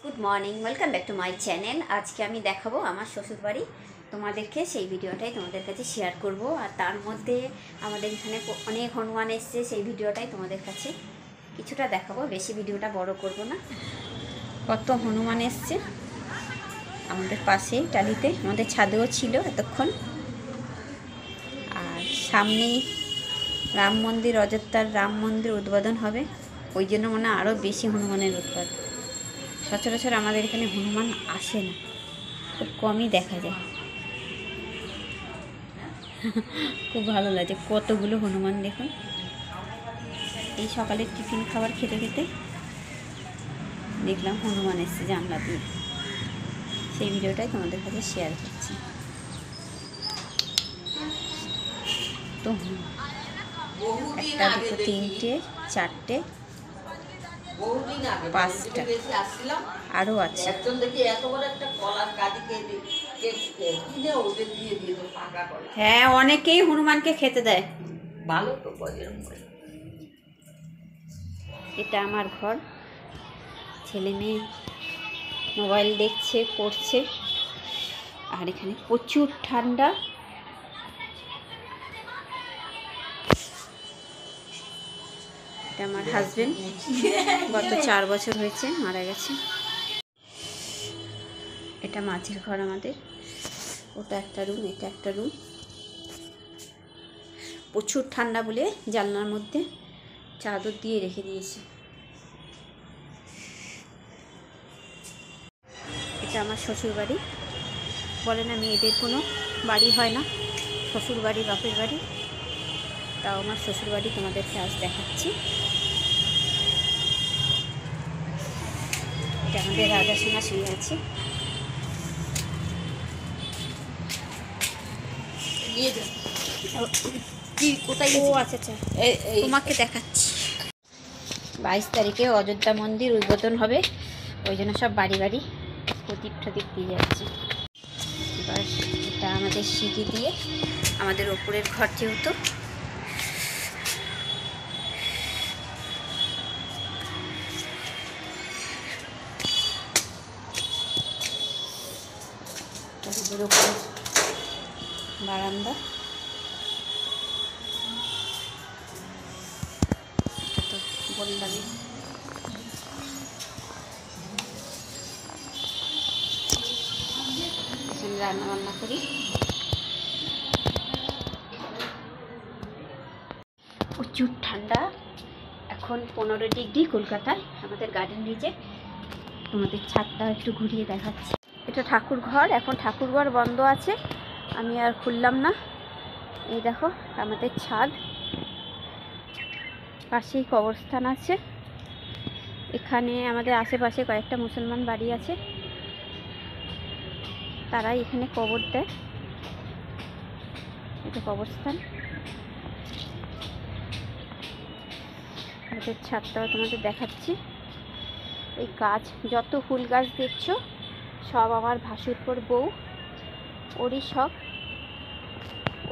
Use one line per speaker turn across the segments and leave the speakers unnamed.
Good morning, welcome back to my channel. আজকে আমি দেখাবো আমার শ্বশুরবাড়ি তোমাদেরকে, সেই ভিডিওটাই তোমাদের কাছে শেয়ার করব। আর তার মধ্যে আমাদের এখানে অনেক হনুমান এসছে, সেই ভিডিওটাই তোমাদের কাছে কিছুটা দেখাবো, বেশি ভিডিওটা বড় করব না। কত হনুমান এসছে আমাদের পাশে টালিতে, আমাদের ছাদেও ছিল এতক্ষণ। আর সামনেই রাম মন্দির, অযোধ্যার রাম মন্দির উদ্বোধন হবে, ওই জন্য মনে হয় আরও বেশি হনুমানের উৎপাত। সচরাচর আমাদের এখানে হনুমান আসে না, খুব কমই দেখা যায়। খুব ভালো লাগে, কতগুলো হনুমান দেখুন। এই সকালে টিফিন খাবার খেতে খেতে দেখলাম হনুমান এসছে জানলা দিয়ে, সেই ভিডিওটাই তোমাদের কাছে শেয়ার করছি। তো একটা, দুটো, তিনটে, চারটে, পাঁচটা আরও আছে। হ্যাঁ, অনেকেই হনুমানকে খেতে দেয়, ভালো তো। এটা আমার ঘর, ছেলে মেয়ে মোবাইল দেখছে, পড়ছে। আর এখানে প্রচুর ঠান্ডা। এটা আমার হাজবেন্ড, গত 4 বছর হয়েছে মারা গেছে। এটা মাঝের ঘর আমাদের, ওটা একটা রুম, এটা একটা রুম। প্রচুর ঠান্ডা বলে জানলার মধ্যে চাদর দিয়ে রেখে দিয়েছে। এটা আমার শ্বশুর বাড়ি। বলে না মেয়েদের কোনো বাড়ি হয় না, শ্বশুর বাড়ি বাপের বাড়ি। তাও আমার শ্বশুর বাড়ি তোমাদেরকে আজ দেখাচ্ছি। এটা আমাদের রাজা সোনা শুয়ে আছে। কোথায়? ও আচ্ছা, তোমাকে দেখাচ্ছি। 22 তারিখে অযোধ্যা মন্দির উদ্বোধন হবে, ওই জন্য সব বাড়ি বাড়ি প্রদীপ টদীপ দিয়ে যাচ্ছে। এবার এটা আমাদের সিঁড়ি দিয়ে, আমাদের ওপরের ঘর যেহেতু। ওপরে বারান্দা, এটা তো বললামই। এখানে রান্না বান্না করি। প্রচুর ঠান্ডা, এখন 15 ডিগ্রি কলকাতায়। আমাদের গার্ডেন নিচে, তোমাদের ছাদটা একটু ঘুরিয়ে দেখাচ্ছি। এটা ঠাকুর ঘর, এখন ঠাকুর ঘর বন্ধ আছে, আমি আর খুললাম না। এই দেখো আমাদের ছাদ, পাশেই কবরস্থান আছে। এখানে আমাদের আশেপাশে কয়েকটা মুসলমান বাড়ি আছে, তারাই এখানে কবর দেয়। এটা কবরস্থান। আমাদের ছাদটাও তোমাদের দেখাচ্ছি। এই গাছ, যত ফুল গাছ দেখছো সব আমার ভাসুরপোর বউ, ওরই সব,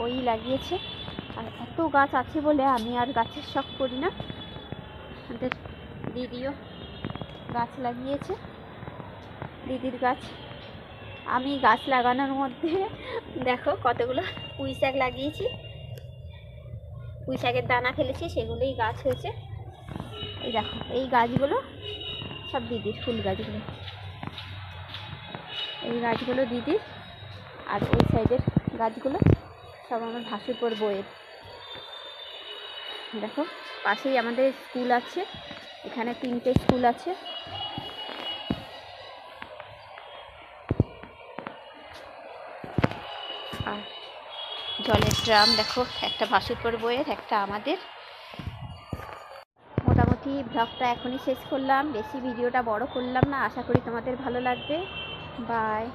ওই লাগিয়েছে। আর এত গাছ আছে বলে আমি আর গাছের শখ করি না। আমাদের দিদিও গাছ লাগিয়েছে, দিদির গাছ। আমি গাছ লাগানোর মধ্যে দেখো কতগুলো পুঁই শাক লাগিয়েছি, পুঁই শাকের দানা ফেলেছি, সেগুলোই গাছ হয়েছে। এই দেখো এই গাছগুলো সব দিদির, ফুল গাছগুলো, এই গাছগুলো দিদির। আর ওই সাইডের গাছগুলো সব আমার ভাসুরপোর বইয়ের। দেখো পাশেই আমাদের স্কুল আছে, এখানে 3টে স্কুল আছে। আর জলের ড্রাম দেখো, একটা ভাসুরপোর বইয়ের, একটা আমাদের। মোটামুটি ব্লগটা এখনই শেষ করলাম, বেশি ভিডিওটা বড় করলাম না। আশা করি তোমাদের ভালো লাগবে। বাই।